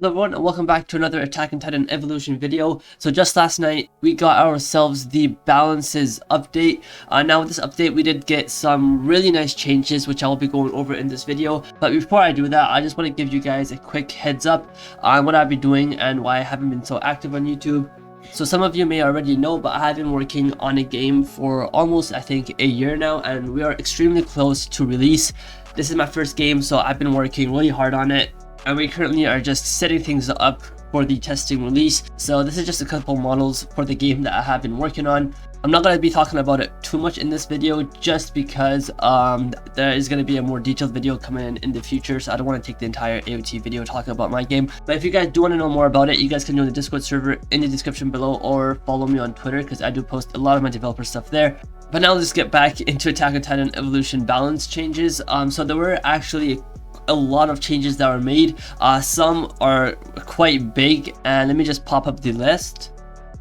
Hello everyone and welcome back to another Attack on Titan Evolution video. So just last night we got ourselves the balances update. Now with this update we did get some really nice changes which I will be going over in this video. But before I do that, I just want to give you guys a quick heads up on what I've been doing and why I haven't been so active on YouTube. So some of you may already know, but I have been working on a game for almost I think a year now, and we are extremely close to release. This is my first game, so I've been working really hard on it. And we currently are just setting things up for the testing release. So this is just a couple models for the game that I have been working on. I'm not going to be talking about it too much in this video just because there is going to be a more detailed video coming in the future, so I don't want to take the entire AOT video talking about my game. But if you guys do want to know more about it, you guys can join the Discord server in the description below or follow me on Twitter because I do post a lot of my developer stuff there. But now let's get back into Attack on Titan Evolution balance changes. So there were actually a lot of changes that were made. Some are quite big, and let me just pop up the list.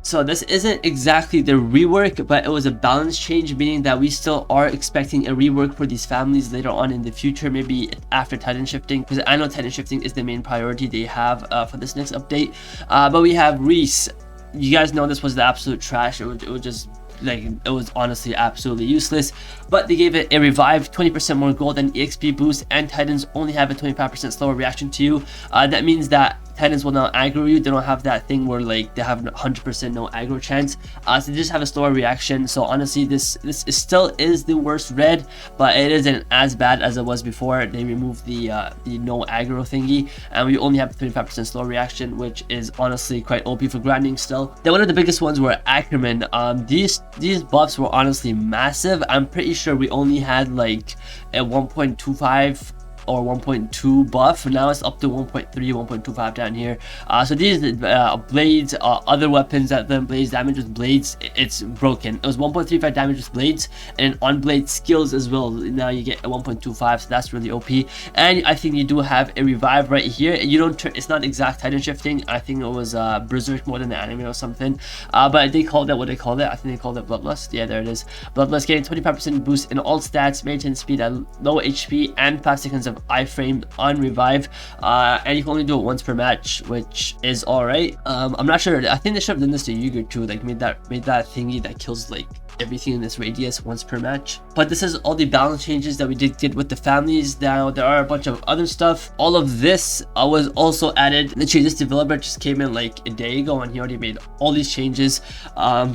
So this isn't exactly the rework, but it was a balance change, meaning that we still are expecting a rework for these families later on in the future, maybe after Titan shifting, because I know Titan shifting is the main priority they have for this next update. But we have Reese. You guys know this was the absolute trash. It was just like, it was honestly absolutely useless, but they gave it a revive, 20% more gold and EXP boost, and Titans only have a 25% slower reaction to you. That means that Titans will not aggro you. They don't have that thing where like they have 100% no aggro chance, so they just have a slower reaction. So honestly, this still is the worst red, but it isn't as bad as it was before. They removed the no aggro thingy, and we only have 25% slow reaction, which is honestly quite OP for grinding still. Then one of the biggest ones were Ackerman. These buffs were honestly massive. I'm pretty sure we only had like a 1.25 or 1.2 buff. Now it's up to 1.3, 1.25 down here. So these blades, other weapons that then blades damage with blades, it's broken. It was 1.35 damage with blades, and on blade skills as well. Now you get a 1.25, so that's really OP. And I think you do have a revive right here. You don't turn, it's not exact Titan shifting. I think it was Berserk more than the anime or something. But they called it what they called it. I think they called it Bloodlust. Yeah, there it is. Bloodlust, getting 25% boost in all stats, maintain speed at low HP, and 5 seconds of iframe on revive, and you can only do it once per match, which is all right. I'm not sure. I think they should have done this to Yuger too, like made that thingy that kills like everything in this radius once per match. But this is all the balance changes that we did get with the families. Now there are a bunch of other stuff. All of this was also added. Literally, this developer just came in like a day ago and he already made all these changes.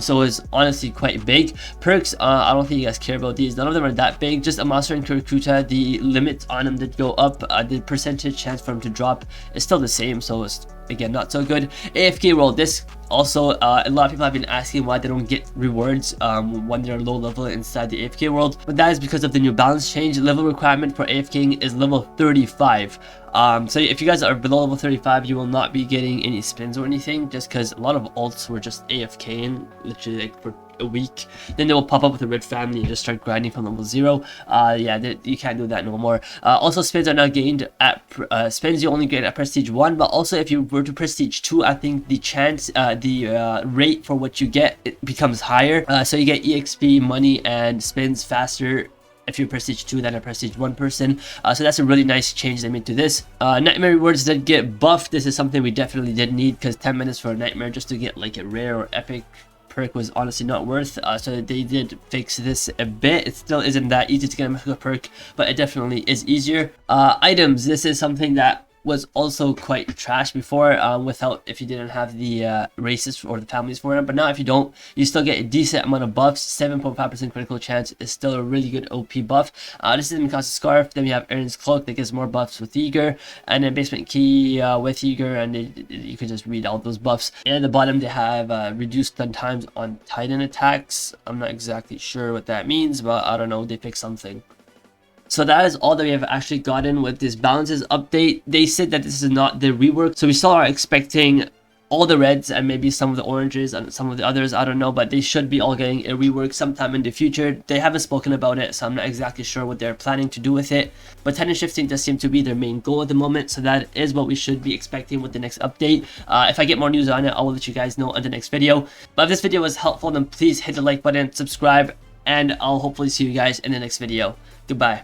So it's honestly quite big. Perks, I don't think you guys care about these. None of them are that big. Just a master and Kurakuta, the limits on them did go up. The percentage chance for them to drop is still the same, so it's again not so good. AFK role, this also a lot of people have been asking why they don't get rewards when they're low level inside the AFK world, but that is because of the new balance change. Level requirement for AFKing is level 35. So if you guys are below level 35, you will not be getting any spins or anything, just because a lot of alts were just AFKing literally like for a week, then they will pop up with a red family and just start grinding from level 0. Yeah, you can't do that no more. Also, spins are now gained at spins you only get at prestige 1, but also if you were to prestige 2, I think the chance the rate for what you get, it becomes higher, so you get EXP, money, and spins faster if you're prestige 2 than a prestige 1 person. So that's a really nice change they made to this. Nightmare rewards that get buffed. This is something we definitely did need, because 10 minutes for a nightmare just to get like a rare or epic perk was honestly not worth. So they did fix this a bit. It still isn't that easy to get a mythical perk, but it definitely is easier. Items, this is something that was also quite trash before, if you didn't have the races or the families for it. But now if you don't, you still get a decent amount of buffs. 7.5% critical chance is still a really good OP buff. This is Mikasa's scarf. Then we have Aaron's cloak that gives more buffs with Eager, and then basement key with Eager, and you can just read all those buffs. And at the bottom they have reduced stun times on Titan attacks. I'm not exactly sure what that means, but I don't know, they fixed something. So that is all that we have actually gotten with this balances update. They said that this is not the rework, so we still are expecting all the reds and maybe some of the oranges and some of the others, I don't know, but they should be all getting a rework sometime in the future. They haven't spoken about it, so I'm not exactly sure what they're planning to do with it, but Titan shifting does seem to be their main goal at the moment, so that is what we should be expecting with the next update. If I get more news on it, I will let you guys know in the next video. But if this video was helpful, then please hit the like button, subscribe, and I'll hopefully see you guys in the next video. Goodbye.